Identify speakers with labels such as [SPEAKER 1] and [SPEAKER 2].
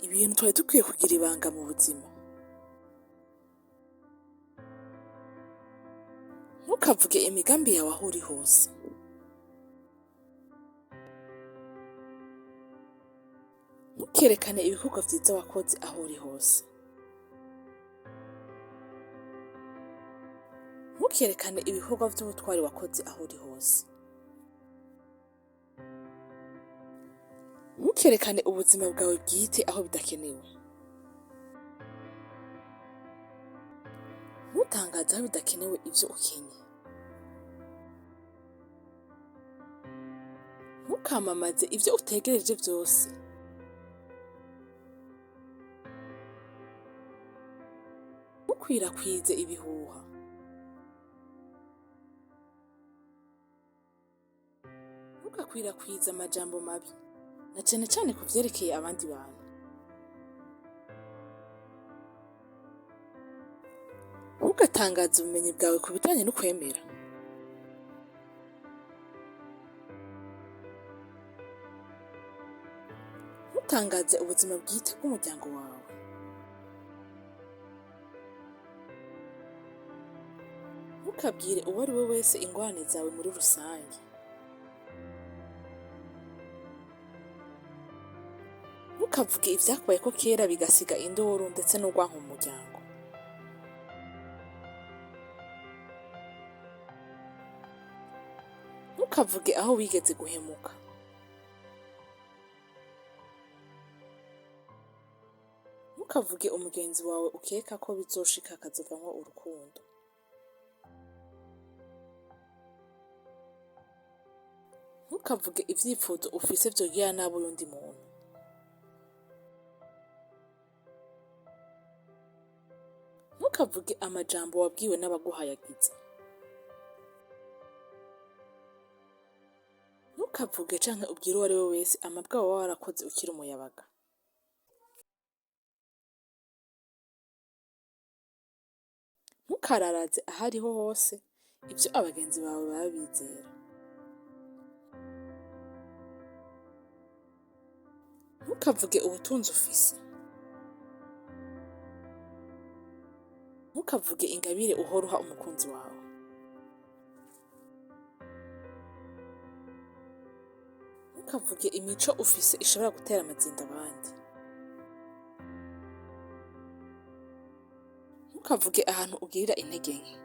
[SPEAKER 1] ibintu twari dukwiye kugira ibanga mu buzima. Ntukavuge imigambi yawe aho uri hose. Ntukerekane ibikorwa vyiza wakoze aho uri hose. Ntukerekane ibikorwa vy'ubutwari wakoze aho uri hose. Ntukerekane ubuzima bwawe bwite aho bidakenewe. Ntutangaze aho bidakenewe ivyo ukenye. Ntukamamaze ivyo utegereje vyose. Ntukwirakwize ibihuha. Ntukakwirakwize amajambo mabi, na cane cane ku vyerekeye abandi bantu. Ntugatangaze ubumenyi bwawe ku bijanye n'ukwemera. Ntutangaze ubuzima bwite bw'umuryango wawe. Ntukabwire uwo ari we wese ingorane zawe muri rusange. Ntukavuge ivyakubayeko kera bigasiga induru ndetse n'urwanko mu muryango. Ntukavuge aho wigeze guhemuka. Ntukavuge umugenzi wawe ukeka ko bizoshika akazovamwo urukundo. Ntukavuge ivyifuzo ufise vyogirira nabi uyundi muntu. Ntukavuge amajambo wabwiwe n'abaguhayagiza. Ntukavuge canke ubwire uwo ari we wese amabwa waba warakoze ukiri umuyabaga. Ntukararaze ahariho hose ivyo abagenzi bawe baba bizera. Ntukavuge ubutunzi ufise. Ntukavuge ingabire uhora uha umukunzi wawe. Ntukavuge imico ufise ishobora gutera amazinda abandi. Ntukavuge ahantu ugirira intege nke.